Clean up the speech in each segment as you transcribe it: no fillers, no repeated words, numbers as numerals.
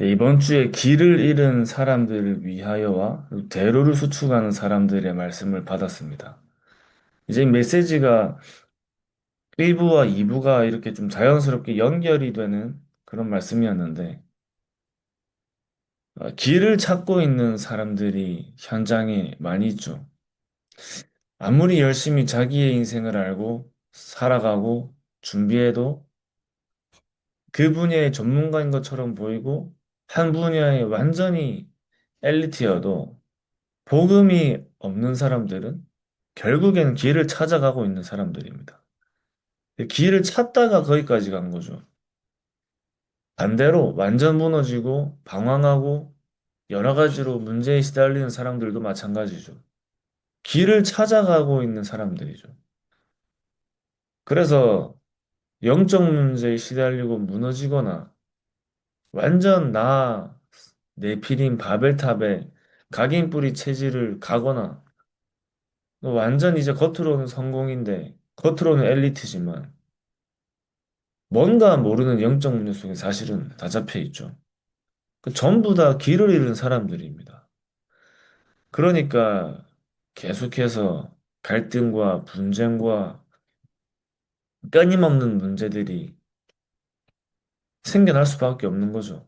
네, 이번 주에 길을 잃은 사람들을 위하여와 대로를 수축하는 사람들의 말씀을 받았습니다. 이제 이 메시지가 1부와 2부가 이렇게 좀 자연스럽게 연결이 되는 그런 말씀이었는데, 길을 찾고 있는 사람들이 현장에 많이 있죠. 아무리 열심히 자기의 인생을 알고 살아가고 준비해도 그 분야의 전문가인 것처럼 보이고 한 분야에 완전히 엘리트여도 복음이 없는 사람들은 결국에는 길을 찾아가고 있는 사람들입니다. 길을 찾다가 거기까지 간 거죠. 반대로 완전 무너지고 방황하고 여러 가지로 문제에 시달리는 사람들도 마찬가지죠. 길을 찾아가고 있는 사람들이죠. 그래서 영적 문제에 시달리고 무너지거나 완전 네피림 바벨탑에 각인뿌리 체질을 가거나 완전 이제 겉으로는 성공인데 겉으로는 엘리트지만 뭔가 모르는 영적 문제 속에 사실은 다 잡혀 있죠. 그 전부 다 길을 잃은 사람들입니다. 그러니까 계속해서 갈등과 분쟁과 끊임없는 문제들이 생겨날 수밖에 없는 거죠.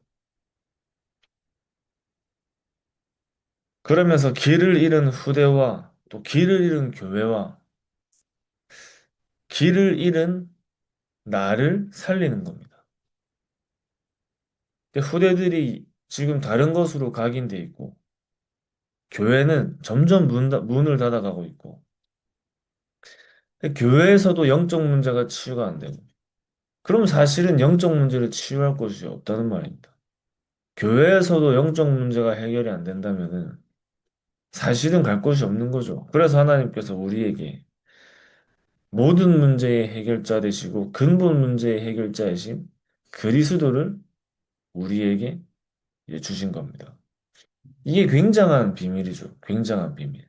그러면서 길을 잃은 후대와 또 길을 잃은 교회와 길을 잃은 나를 살리는 겁니다. 근데 후대들이 지금 다른 것으로 각인돼 있고 교회는 점점 문을 닫아가고 있고 교회에서도 영적 문제가 치유가 안 되고 그럼 사실은 영적 문제를 치유할 곳이 없다는 말입니다. 교회에서도 영적 문제가 해결이 안 된다면은 사실은 갈 곳이 없는 거죠. 그래서 하나님께서 우리에게 모든 문제의 해결자 되시고 근본 문제의 해결자이신 그리스도를 우리에게 이제 주신 겁니다. 이게 굉장한 비밀이죠. 굉장한 비밀.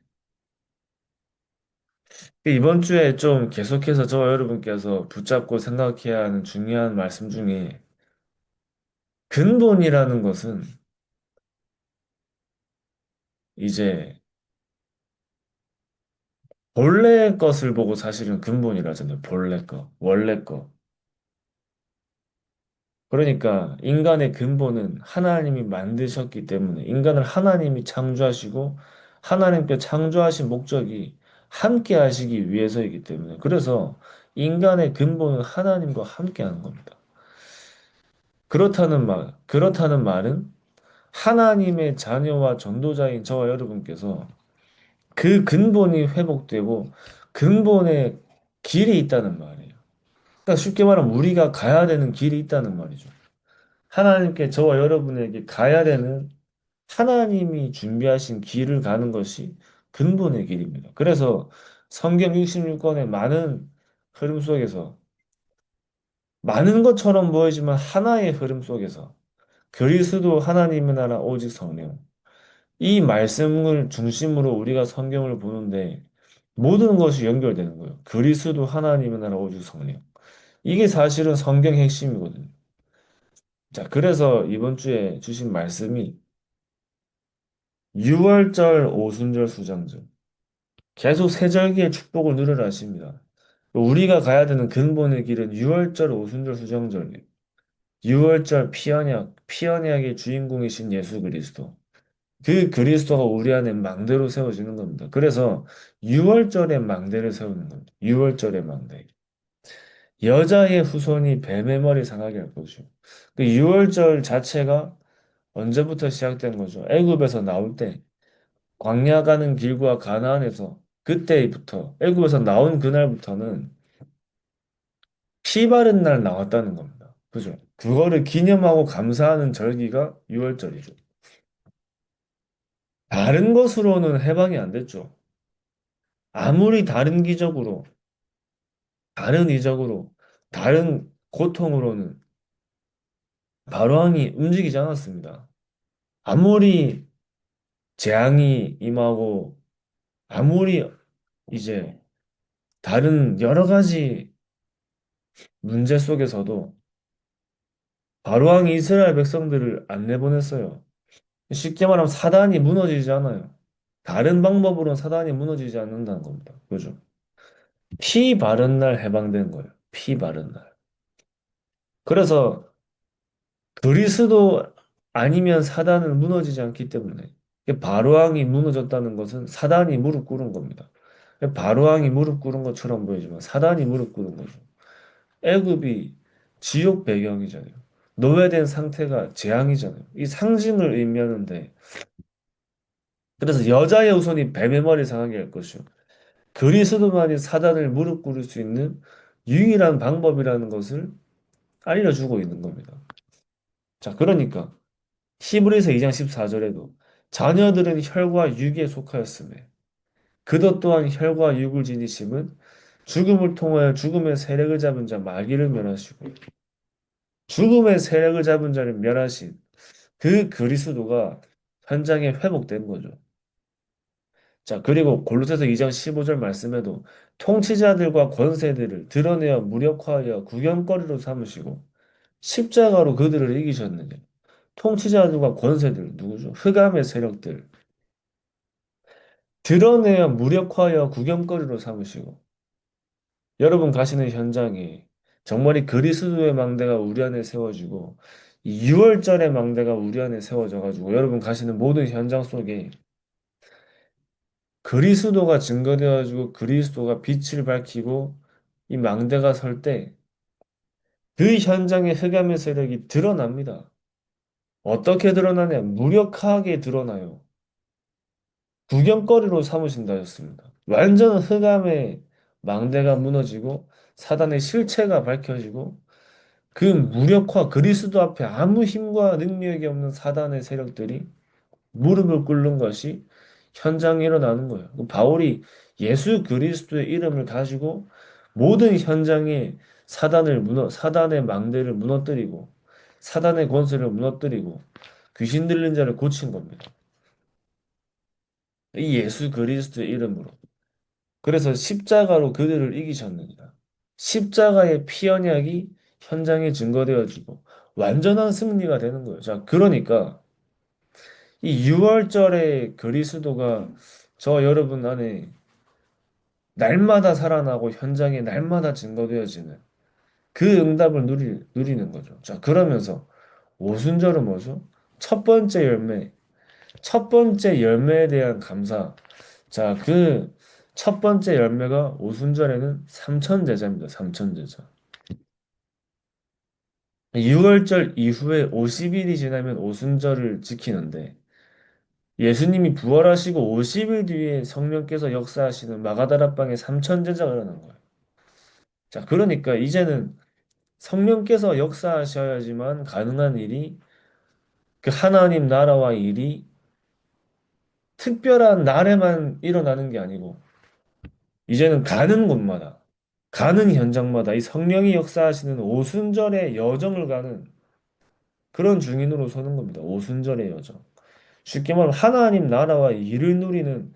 이번 주에 좀 계속해서 저와 여러분께서 붙잡고 생각해야 하는 중요한 말씀 중에 근본이라는 것은 이제 본래 것을 보고 사실은 근본이라잖아요. 본래 거, 원래 거. 그러니까 인간의 근본은 하나님이 만드셨기 때문에 인간을 하나님이 창조하시고 하나님께 창조하신 목적이 함께 하시기 위해서이기 때문에 그래서 인간의 근본은 하나님과 함께 하는 겁니다. 그렇다는 말은 하나님의 자녀와 전도자인 저와 여러분께서 그 근본이 회복되고 근본의 길이 있다는 말이에요. 그러니까 쉽게 말하면 우리가 가야 되는 길이 있다는 말이죠. 하나님께 저와 여러분에게 가야 되는 하나님이 준비하신 길을 가는 것이 근본의 길입니다. 그래서 성경 66권의 많은 흐름 속에서 많은 것처럼 보이지만 하나의 흐름 속에서 그리스도 하나님의 나라 오직 성령 이 말씀을 중심으로 우리가 성경을 보는데 모든 것이 연결되는 거예요. 그리스도 하나님의 나라 오직 성령. 이게 사실은 성경의 핵심이거든요. 자, 그래서 이번 주에 주신 말씀이 6월절 오순절 수장절. 계속 세절기의 축복을 누려라 하십니다. 우리가 가야 되는 근본의 길은 6월절 오순절 수장절이에요. 6월절 피언약의 주인공이신 예수 그리스도. 그 그리스도가 우리 안에 망대로 세워지는 겁니다. 그래서 6월절에 망대를 세우는 겁니다. 6월절에 망대. 여자의 후손이 뱀의 머리 상하게 할 것이요. 그 6월절 자체가 언제부터 시작된 거죠? 애굽에서 나올 때 광야 가는 길과 가나안에서 그때부터 애굽에서 나온 그날부터는 피 바른 날 나왔다는 겁니다. 그죠? 그거를 기념하고 감사하는 절기가 6월절이죠. 다른 것으로는 해방이 안 됐죠. 아무리 다른 기적으로, 다른 이적으로, 다른 고통으로는 바로왕이 움직이지 않았습니다. 아무리 재앙이 임하고, 아무리 이제 다른 여러 가지 문제 속에서도 바로왕이 이스라엘 백성들을 안 내보냈어요. 쉽게 말하면 사단이 무너지지 않아요. 다른 방법으로는 사단이 무너지지 않는다는 겁니다. 그죠? 피 바른 날 해방된 거예요. 피 바른 날. 그래서 그리스도 아니면 사단은 무너지지 않기 때문에 바로왕이 무너졌다는 것은 사단이 무릎 꿇은 겁니다. 바로왕이 무릎 꿇은 것처럼 보이지만 사단이 무릎 꿇은 거죠. 애굽이 지옥 배경이잖아요. 노예된 상태가 재앙이잖아요. 이 상징을 의미하는데 그래서 여자의 후손이 뱀의 머리 상하게 할 것이요. 그리스도만이 사단을 무릎 꿇을 수 있는 유일한 방법이라는 것을 알려주고 있는 겁니다. 자, 그러니까 히브리서 2장 14절에도 자녀들은 혈과 육에 속하였음에 그것 또한 혈과 육을 지니심은 죽음을 통하여 죽음의 세력을 잡은 자 마귀를 멸하시고 죽음의 세력을 잡은 자를 멸하신 그 그리스도가 현장에 회복된 거죠. 자, 그리고 골로새서 2장 15절 말씀에도 통치자들과 권세들을 드러내어 무력화하여 구경거리로 삼으시고 십자가로 그들을 이기셨느냐. 통치자들과 권세들 누구죠? 흑암의 세력들 드러내어 무력화하여 구경거리로 삼으시고 여러분 가시는 현장에 정말 이 그리스도의 망대가 우리 안에 세워지고 이 6월절의 망대가 우리 안에 세워져 가지고 여러분 가시는 모든 현장 속에 그리스도가 증거되어지고 그리스도가 빛을 밝히고 이 망대가 설 때 그 현장의 흑암의 세력이 드러납니다. 어떻게 드러나냐? 무력하게 드러나요. 구경거리로 삼으신다 했습니다. 완전 흑암의 망대가 무너지고 사단의 실체가 밝혀지고 그 무력화 그리스도 앞에 아무 힘과 능력이 없는 사단의 세력들이 무릎을 꿇는 것이 현장에 일어나는 거예요. 그 바울이 예수 그리스도의 이름을 가지고 모든 현장에 사단의 망대를 무너뜨리고 사단의 권세를 무너뜨리고 귀신 들린 자를 고친 겁니다. 이 예수 그리스도의 이름으로. 그래서 십자가로 그들을 이기셨느니라. 십자가의 피 언약이 현장에 증거되어지고 완전한 승리가 되는 거예요. 자, 그러니까 이 6월절에 그리스도가 저 여러분 안에 날마다 살아나고 현장에 날마다 증거되어지는 그 응답을 누리는 거죠. 자, 그러면서 오순절은 뭐죠? 첫 번째 열매, 첫 번째 열매에 대한 감사. 자, 그 첫 번째 열매가 오순절에는 삼천제자입니다. 삼천제자. 6월절 이후에 50일이 지나면 오순절을 지키는데 예수님이 부활하시고 50일 뒤에 성령께서 역사하시는 마가다락방에 삼천제자가 일어난 거예요. 자, 그러니까 이제는 성령께서 역사하셔야지만 가능한 일이 그 하나님 나라와 일이 특별한 날에만 일어나는 게 아니고 이제는 가는 곳마다 가는 현장마다 이 성령이 역사하시는 오순절의 여정을 가는 그런 중인으로 서는 겁니다. 오순절의 여정. 쉽게 말하면 하나님 나라와 일을 누리는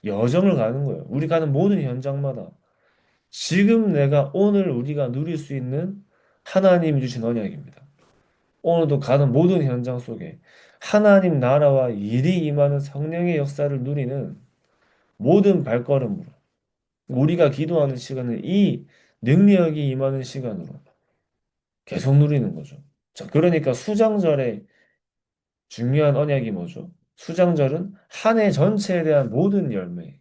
여정을 가는 거예요. 우리 가는 모든 현장마다 지금 내가 오늘 우리가 누릴 수 있는 하나님이 주신 언약입니다. 오늘도 가는 모든 현장 속에 하나님 나라와 일이 임하는 성령의 역사를 누리는 모든 발걸음으로 우리가 기도하는 시간을 이 능력이 임하는 시간으로 계속 누리는 거죠. 자, 그러니까 수장절의 중요한 언약이 뭐죠? 수장절은 한 해 전체에 대한 모든 열매,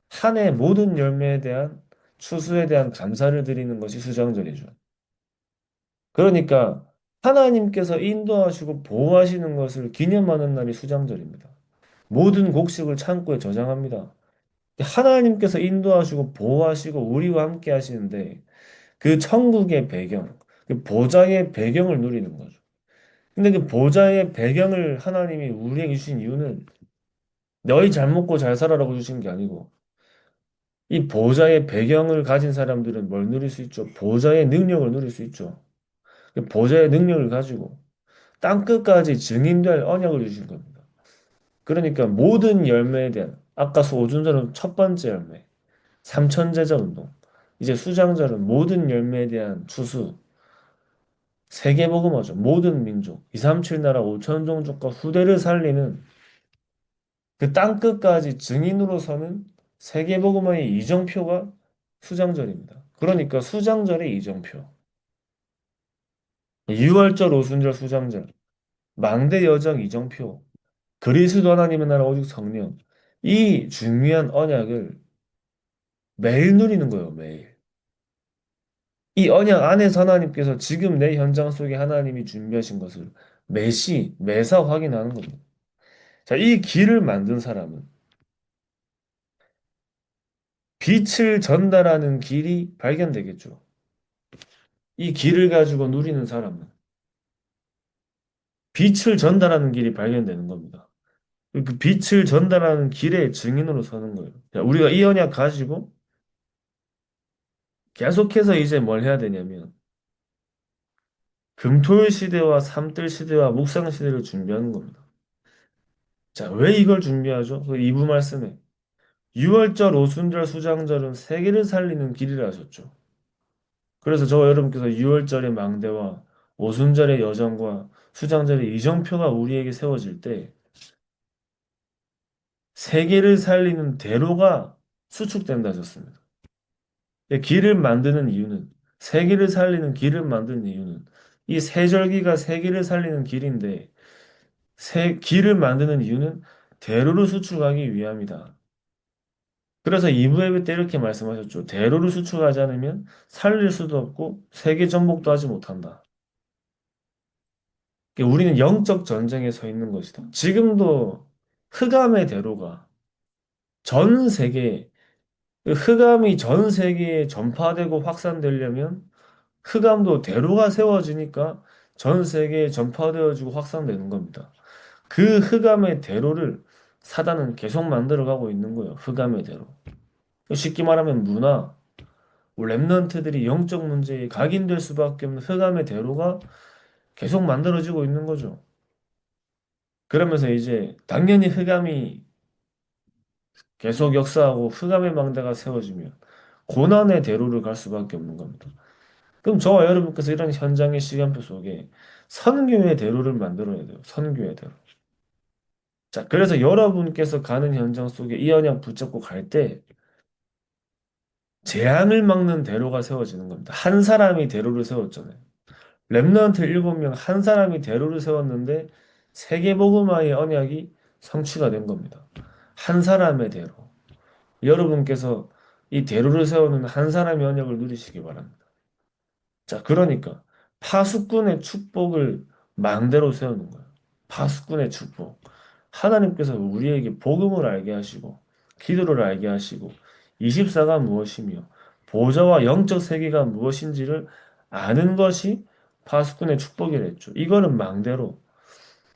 한 해 모든 열매에 대한 추수에 대한 감사를 드리는 것이 수장절이죠. 그러니까 하나님께서 인도하시고 보호하시는 것을 기념하는 날이 수장절입니다. 모든 곡식을 창고에 저장합니다. 하나님께서 인도하시고 보호하시고 우리와 함께 하시는데 그 천국의 배경, 그 보좌의 배경을 누리는 거죠. 근데 그 보좌의 배경을 하나님이 우리에게 주신 이유는 너희 잘 먹고 잘 살아라고 주신 게 아니고 이 보좌의 배경을 가진 사람들은 뭘 누릴 수 있죠? 보좌의 능력을 누릴 수 있죠. 그 보좌의 능력을 가지고 땅 끝까지 증인될 언약을 주신 겁니다. 그러니까 모든 열매에 대한 아까 오순절은 첫 번째 열매, 삼천제자 운동. 이제 수장절은 모든 열매에 대한 추수. 세계복음화죠. 모든 민족, 237 나라 5천 종족과 후대를 살리는 그 땅끝까지 증인으로 서는 세계복음화의 이정표가 수장절입니다. 그러니까 수장절의 이정표. 유월절, 오순절, 수장절, 망대 여정 이정표, 그리스도 하나님의 나라 오직 성령. 이 중요한 언약을 매일 누리는 거예요, 매일. 이 언약 안에서 하나님께서 지금 내 현장 속에 하나님이 준비하신 것을 매시, 매사 확인하는 겁니다. 자, 이 길을 만든 사람은 빛을 전달하는 길이 발견되겠죠. 이 길을 가지고 누리는 사람은 빛을 전달하는 길이 발견되는 겁니다. 그 빛을 전달하는 길의 증인으로 서는 거예요. 자, 우리가 이 언약 가지고 계속해서 이제 뭘 해야 되냐면 금토일 시대와 삼들 시대와 묵상 시대를 준비하는 겁니다. 자, 왜 이걸 준비하죠? 그 2부 말씀에 유월절, 오순절, 수장절은 세계를 살리는 길이라 하셨죠. 그래서 저와 여러분께서 유월절의 망대와 오순절의 여정과 수장절의 이정표가 우리에게 세워질 때 세계를 살리는 대로가 수축된다 하셨습니다. 길을 만드는 이유는 세계를 살리는 길을 만드는 이유는 이 세절기가 세계를 살리는 길인데 길을 만드는 이유는 대로를 수축하기 위함이다. 그래서 이브에게 때 이렇게 말씀하셨죠. 대로를 수축하지 않으면 살릴 수도 없고 세계 정복도 하지 못한다. 그러니까 우리는 영적 전쟁에 서 있는 것이다. 지금도 흑암의 대로가 전 세계, 그 흑암이 전 세계에 전파되고 확산되려면 흑암도 대로가 세워지니까 전 세계에 전파되어지고 확산되는 겁니다. 그 흑암의 대로를 사단은 계속 만들어가고 있는 거예요. 흑암의 대로. 쉽게 말하면 문화, 랩런트들이 영적 문제에 각인될 수밖에 없는 흑암의 대로가 계속 만들어지고 있는 거죠. 그러면서 이제 당연히 흑암이 계속 역사하고 흑암의 망대가 세워지면 고난의 대로를 갈 수밖에 없는 겁니다. 그럼 저와 여러분께서 이런 현장의 시간표 속에 선교의 대로를 만들어야 돼요. 선교의 대로. 자, 그래서 여러분께서 가는 현장 속에 이 언약 붙잡고 갈 때 재앙을 막는 대로가 세워지는 겁니다. 한 사람이 대로를 세웠잖아요. 렘넌트 7명 한 사람이 대로를 세웠는데 세계복음화의 언약이 성취가 된 겁니다. 한 사람의 대로. 여러분께서 이 대로를 세우는 한 사람의 언약을 누리시기 바랍니다. 자, 그러니까 파수꾼의 축복을 망대로 세우는 거예요. 파수꾼의 축복. 하나님께서 우리에게 복음을 알게 하시고 기도를 알게 하시고 24가 무엇이며 보좌와 영적 세계가 무엇인지를 아는 것이 파수꾼의 축복이랬죠. 이거는 망대로.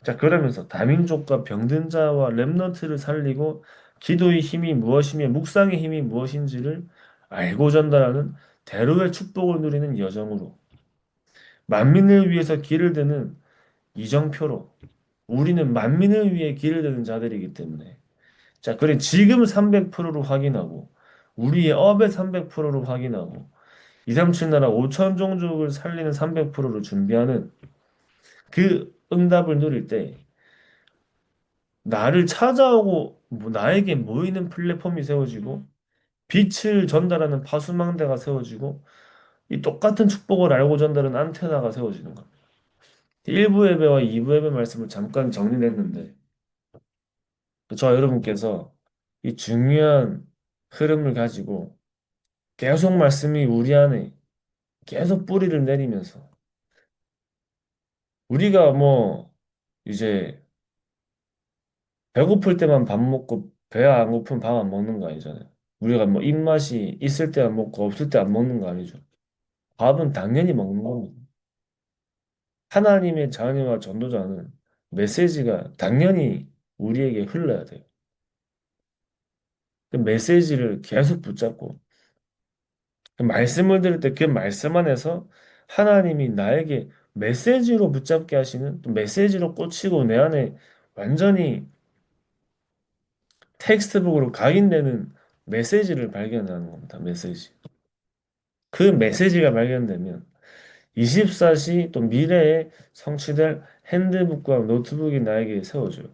자, 그러면서 다민족과 병든 자와 렘넌트를 살리고 기도의 힘이 무엇이며 묵상의 힘이 무엇인지를 알고 전달하는 대로의 축복을 누리는 여정으로 만민을 위해서 길을 드는 이정표로 우리는 만민을 위해 길을 드는 자들이기 때문에 자, 그래 지금 300%로 확인하고 우리의 업의 300%로 확인하고 237 나라 5천 종족을 살리는 300%를 준비하는 그 응답을 누릴 때 나를 찾아오고 나에게 모이는 플랫폼이 세워지고 빛을 전달하는 파수망대가 세워지고 이 똑같은 축복을 알고 전달하는 안테나가 세워지는 겁니다. 1부 예배와 2부 예배 말씀을 잠깐 정리를 했는데 저 여러분께서 이 중요한 흐름을 가지고 계속 말씀이 우리 안에 계속 뿌리를 내리면서 우리가 뭐 이제 배고플 때만 밥 먹고 배가 안 고프면 밥 안 먹는 거 아니잖아요. 우리가 뭐 입맛이 있을 때 안 먹고 없을 때 안 먹는 거 아니죠. 밥은 당연히 먹는 겁니다. 하나님의 자녀와 전도자는 메시지가 당연히 우리에게 흘러야 돼요. 그 메시지를 계속 붙잡고 그 말씀을 들을 때 그 말씀 안에서 하나님이 나에게 메시지로 붙잡게 하시는 또 메시지로 꽂히고 내 안에 완전히 텍스트북으로 각인되는 메시지를 발견하는 겁니다. 메시지. 그 메시지가 발견되면 24시 또 미래에 성취될 핸드북과 노트북이 나에게 세워줘요.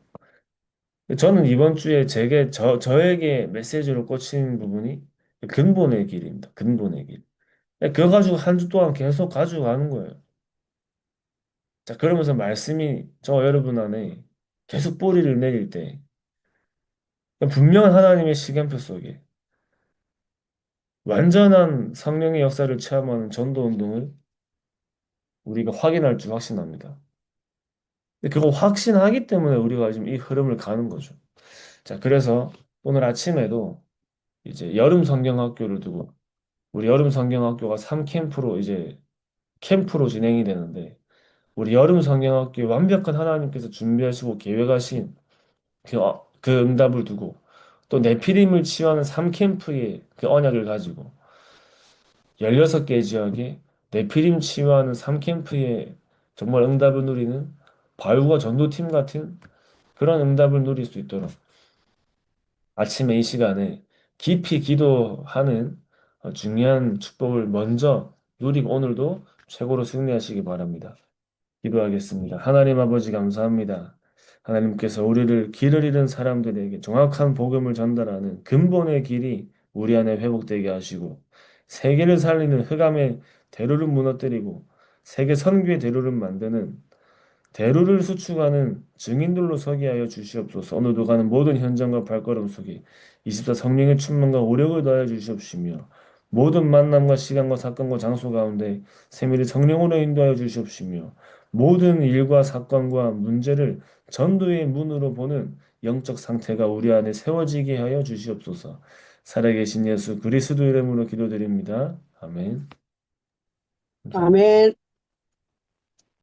저는 이번 주에 저에게 메시지로 꽂힌 부분이 근본의 길입니다. 근본의 길. 그거 가지고 한 주 동안 계속 가지고 가는 거예요. 자, 그러면서 말씀이 저 여러분 안에 계속 뿌리를 내릴 때 분명한 하나님의 시간표 속에 완전한 성령의 역사를 체험하는 전도 운동을 우리가 확인할 줄 확신합니다. 근데 그거 확신하기 때문에 우리가 지금 이 흐름을 가는 거죠. 자, 그래서 오늘 아침에도 이제 여름 성경학교를 두고 우리 여름 성경학교가 3캠프로 이제 캠프로 진행이 되는데 우리 여름 성경학교 완벽한 하나님께서 준비하시고 계획하신 그 응답을 두고 또 네피림을 치유하는 3캠프의 그 언약을 가지고 16개 지역에 네피림 치유하는 3캠프의 정말 응답을 누리는 바울과 전도팀 같은 그런 응답을 누릴 수 있도록 아침에 이 시간에 깊이 기도하는 중요한 축복을 먼저 누리고 오늘도 최고로 승리하시기 바랍니다. 기도하겠습니다. 하나님 아버지 감사합니다. 하나님께서 우리를 길을 잃은 사람들에게 정확한 복음을 전달하는 근본의 길이 우리 안에 회복되게 하시고 세계를 살리는 흑암의 대로를 무너뜨리고 세계 선교의 대로를 만드는 대로를 수축하는 증인들로 서게 하여 주시옵소서. 오늘도 가는 모든 현장과 발걸음 속에 24 성령의 충만과 오력을 더하여 주시옵시며 모든 만남과 시간과 사건과 장소 가운데 세밀히 성령으로 인도하여 주시옵시며 모든 일과 사건과 문제를 전도의 문으로 보는 영적 상태가 우리 안에 세워지게 하여 주시옵소서. 살아계신 예수 그리스도 이름으로 기도드립니다. 아멘. 감사합니다. 아멘.